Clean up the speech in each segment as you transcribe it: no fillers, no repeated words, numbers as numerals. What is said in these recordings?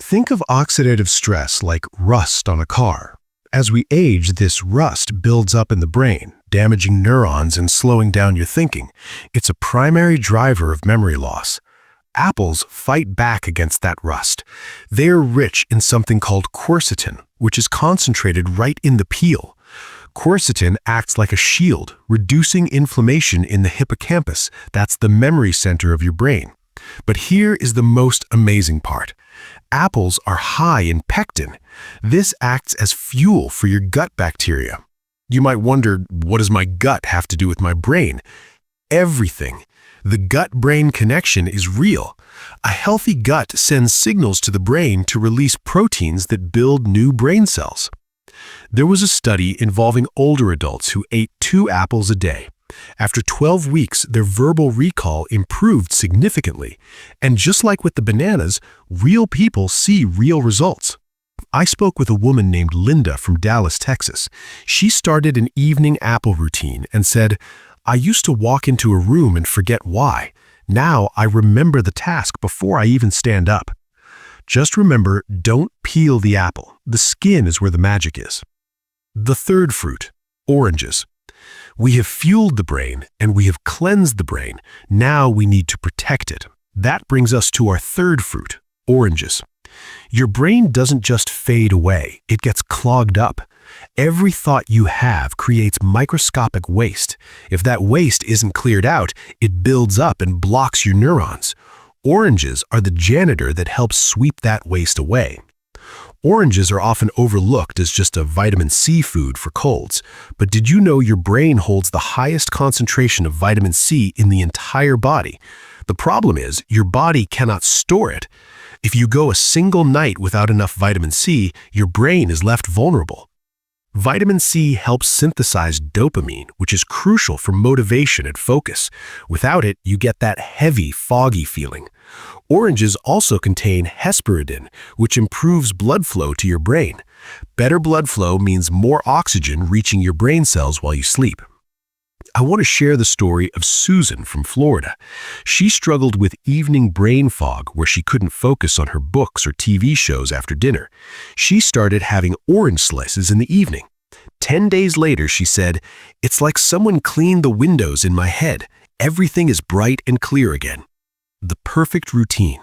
Think of oxidative stress like rust on a car. As we age, this rust builds up in the brain, damaging neurons and slowing down your thinking. It's a primary driver of memory loss. Apples fight back against that rust. They're rich in something called quercetin, which is concentrated right in the peel. Quercetin acts like a shield, reducing inflammation in the hippocampus. That's the memory center of your brain. But here is the most amazing part. Apples are high in pectin. This acts as fuel for your gut bacteria. You might wonder, what does my gut have to do with my brain? Everything. The gut-brain connection is real. A healthy gut sends signals to the brain to release proteins that build new brain cells. There was a study involving older adults who ate 2 apples a day. After 12 weeks, their verbal recall improved significantly. And just like with the bananas, real people see real results. I spoke with a woman named Linda from Dallas, Texas. She started an evening apple routine and said, "I used to walk into a room and forget why. Now I remember the task before I even stand up." Just remember, don't peel the apple. The skin is where the magic is. The third fruit, oranges. We have fueled the brain and we have cleansed the brain. Now we need to protect it. That brings us to our third fruit, oranges. Your brain doesn't just fade away, it gets clogged up. Every thought you have creates microscopic waste. If that waste isn't cleared out, it builds up and blocks your neurons. Oranges are the janitor that helps sweep that waste away. Oranges are often overlooked as just a vitamin C food for colds. But did you know your brain holds the highest concentration of vitamin C in the entire body? The problem is, your body cannot store it. If you go a single night without enough vitamin C, your brain is left vulnerable. Vitamin C helps synthesize dopamine, which is crucial for motivation and focus. Without it, you get that heavy, foggy feeling. Oranges also contain hesperidin, which improves blood flow to your brain. Better blood flow means more oxygen reaching your brain cells while you sleep. I want to share the story of Susan from Florida. She struggled with evening brain fog where she couldn't focus on her books or TV shows after dinner. She started having orange slices in the evening. 10 days later, she said, "It's like someone cleaned the windows in my head. Everything is bright and clear again." The perfect routine.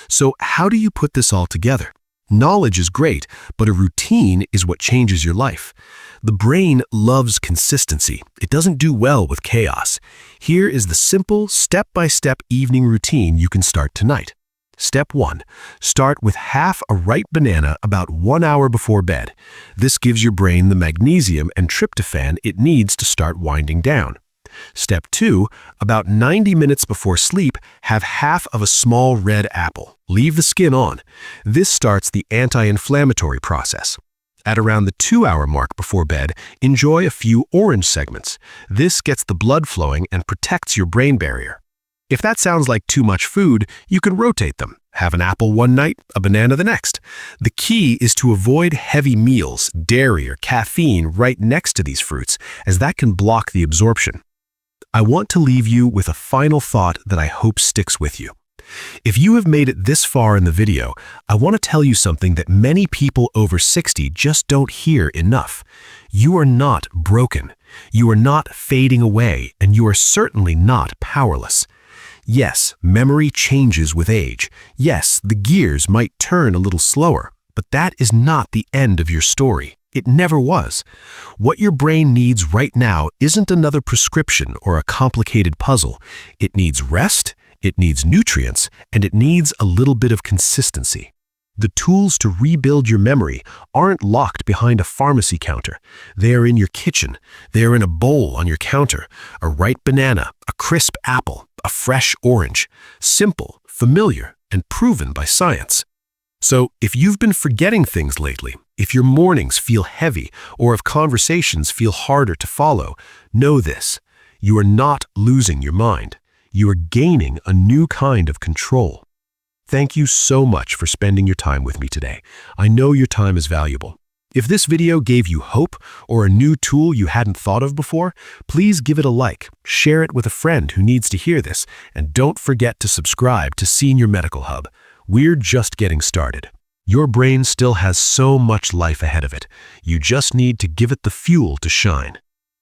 So how do you put this all together? Knowledge is great, but a routine is what changes your life. The brain loves consistency. It doesn't do well with chaos. Here is the simple, step-by-step evening routine you can start tonight. Step 1. Start with half a ripe banana about 1 hour before bed. This gives your brain the magnesium and tryptophan it needs to start winding down. Step 2. About 90 minutes before sleep, have half of a small red apple. Leave the skin on. This starts the anti-inflammatory process. At around the 2-hour mark before bed, enjoy a few orange segments. This gets the blood flowing and protects your brain barrier. If that sounds like too much food, you can rotate them. Have an apple one night, a banana the next. The key is to avoid heavy meals, dairy, or caffeine right next to these fruits, as that can block the absorption. I want to leave you with a final thought that I hope sticks with you. If you have made it this far in the video, I want to tell you something that many people over 60 just don't hear enough. You are not broken. You are not fading away, and you are certainly not powerless. Yes, memory changes with age. Yes, the gears might turn a little slower, but that is not the end of your story. It never was. What your brain needs right now isn't another prescription or a complicated puzzle. It needs rest, it needs nutrients, and it needs a little bit of consistency. The tools to rebuild your memory aren't locked behind a pharmacy counter. They are in your kitchen. They are in a bowl on your counter. A ripe banana, a crisp apple, a fresh orange. Simple, familiar, and proven by science. So, if you've been forgetting things lately, if your mornings feel heavy, or if conversations feel harder to follow, know this: you are not losing your mind. You are gaining a new kind of control. Thank you so much for spending your time with me today. I know your time is valuable. If this video gave you hope or a new tool you hadn't thought of before, please give it a like, share it with a friend who needs to hear this, and don't forget to subscribe to Senior Medical Hub. We're just getting started. Your brain still has so much life ahead of it. You just need to give it the fuel to shine.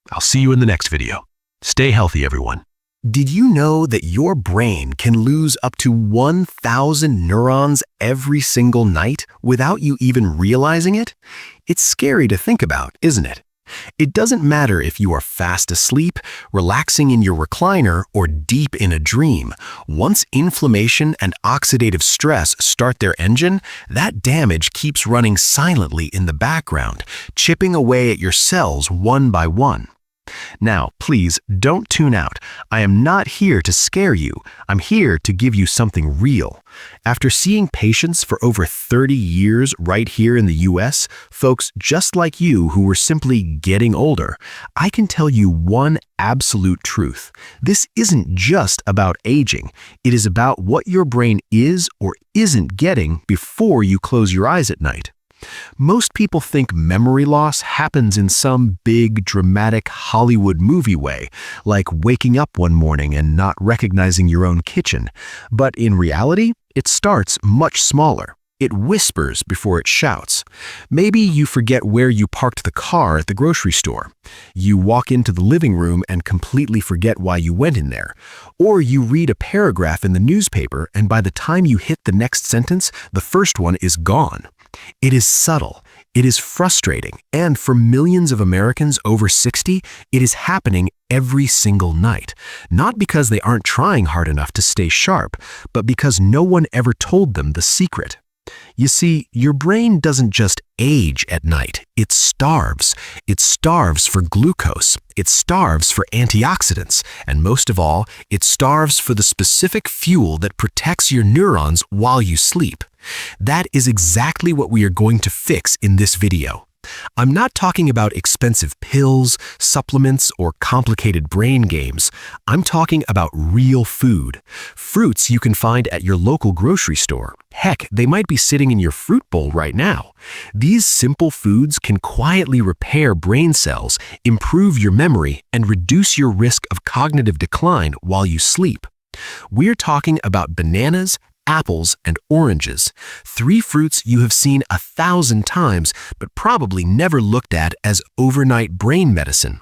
I'll see you in the next video. Stay healthy, everyone. Did you know that your brain can lose up to 1,000 neurons every single night without you even realizing it? It's scary to think about, isn't it? It doesn't matter if you are fast asleep, relaxing in your recliner, or deep in a dream. Once inflammation and oxidative stress start their engine, that damage keeps running silently in the background, chipping away at your cells one by one. Now, please don't tune out. I am not here to scare you. I'm here to give you something real. After seeing patients for over 30 years right here in the US, folks just like you who were simply getting older, I can tell you one absolute truth. This isn't just about aging. It is about what your brain is or isn't getting before you close your eyes at night. Most people think memory loss happens in some big, dramatic Hollywood movie way, like waking up one morning and not recognizing your own kitchen. But in reality, it starts much smaller. It whispers before it shouts. Maybe you forget where you parked the car at the grocery store. You walk into the living room and completely forget why you went in there. Or you read a paragraph in the newspaper, and by the time you hit the next sentence, the first one is gone. It is subtle, it is frustrating, and for millions of Americans over 60, it is happening every single night. Not because they aren't trying hard enough to stay sharp, but because no one ever told them the secret. You see, your brain doesn't just age at night, it starves. It starves for glucose, it starves for antioxidants, and most of all, it starves for the specific fuel that protects your neurons while you sleep. That is exactly what we are going to fix in this video. I'm not talking about expensive pills, supplements, or complicated brain games. I'm talking about real food. Fruits you can find at your local grocery store. Heck, they might be sitting in your fruit bowl right now. These simple foods can quietly repair brain cells, improve your memory, and reduce your risk of cognitive decline while you sleep. We're talking about bananas, apples, and oranges, 3 fruits you have seen 1,000 times but probably never looked at as overnight brain medicine.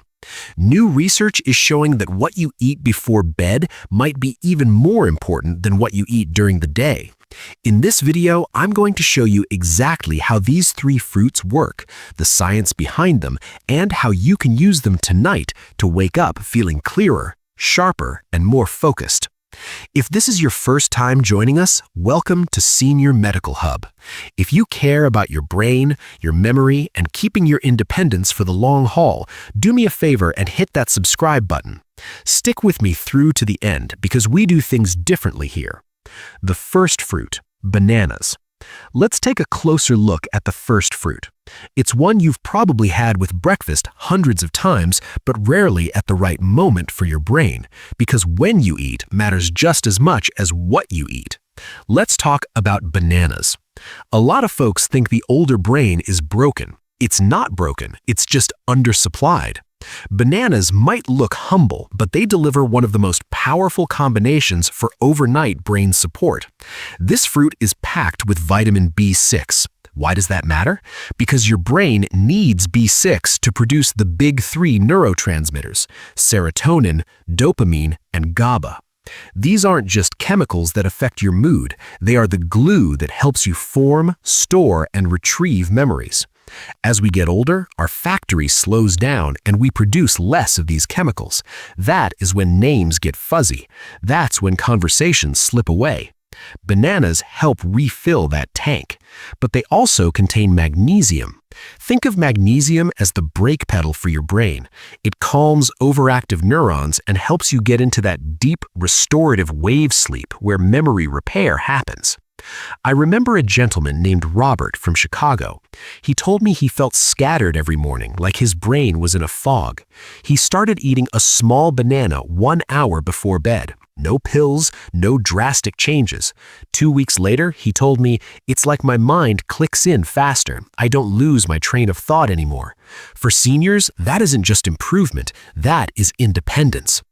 New research is showing that what you eat before bed might be even more important than what you eat during the day. In this video, I'm going to show you exactly how these 3 fruits work, the science behind them, and how you can use them tonight to wake up feeling clearer, sharper, and more focused. If this is your first time joining us, welcome to Senior Medical Hub. If you care about your brain, your memory, and keeping your independence for the long haul, do me a favor and hit that subscribe button. Stick with me through to the end because we do things differently here. The first fruit, bananas. Let's take a closer look at the first fruit. It's one you've probably had with breakfast hundreds of times, but rarely at the right moment for your brain, because when you eat matters just as much as what you eat. Let's talk about bananas. A lot of folks think the older brain is broken. It's not broken, it's just undersupplied. Bananas might look humble, but they deliver one of the most powerful combinations for overnight brain support. This fruit is packed with vitamin B6. Why does that matter? Because your brain needs B6 to produce the big 3 neurotransmitters, serotonin, dopamine, and GABA. These aren't just chemicals that affect your mood, they are the glue that helps you form, store, and retrieve memories. As we get older, our factory slows down and we produce less of these chemicals. That is when names get fuzzy. That's when conversations slip away. Bananas help refill that tank, but they also contain magnesium. Think of magnesium as the brake pedal for your brain. It calms overactive neurons and helps you get into that deep, restorative wave sleep where memory repair happens. I remember a gentleman named Robert from Chicago. He told me he felt scattered every morning, like his brain was in a fog. He started eating a small banana 1 hour before bed. No pills, no drastic changes. 2 weeks later, he told me, "It's like my mind clicks in faster. I don't lose my train of thought anymore." For seniors, that isn't just improvement, that is independence.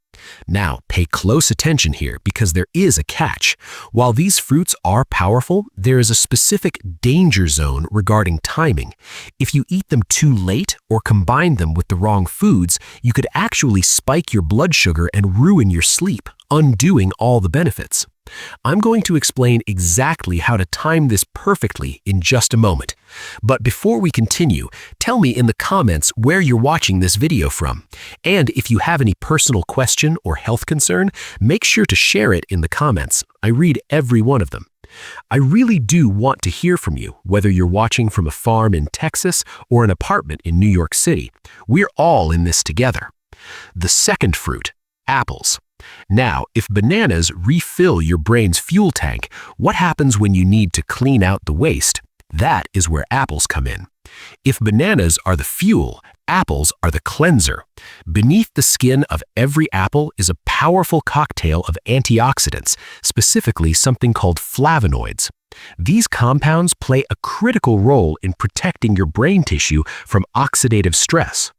Now, pay close attention here because there is a catch. While these fruits are powerful, there is a specific danger zone regarding timing. If you eat them too late or combine them with the wrong foods, you could actually spike your blood sugar and ruin your sleep, undoing all the benefits. I'm going to explain exactly how to time this perfectly in just a moment. But before we continue, tell me in the comments where you're watching this video from. And if you have any personal question or health concern, make sure to share it in the comments. I read every one of them. I really do want to hear from you, whether you're watching from a farm in Texas or an apartment in New York City. We're all in this together. The second fruit, apples. Now, if bananas refill your brain's fuel tank, what happens when you need to clean out the waste? That is where apples come in. If bananas are the fuel, apples are the cleanser. Beneath the skin of every apple is a powerful cocktail of antioxidants, specifically something called flavonoids. These compounds play a critical role in protecting your brain tissue from oxidative stress.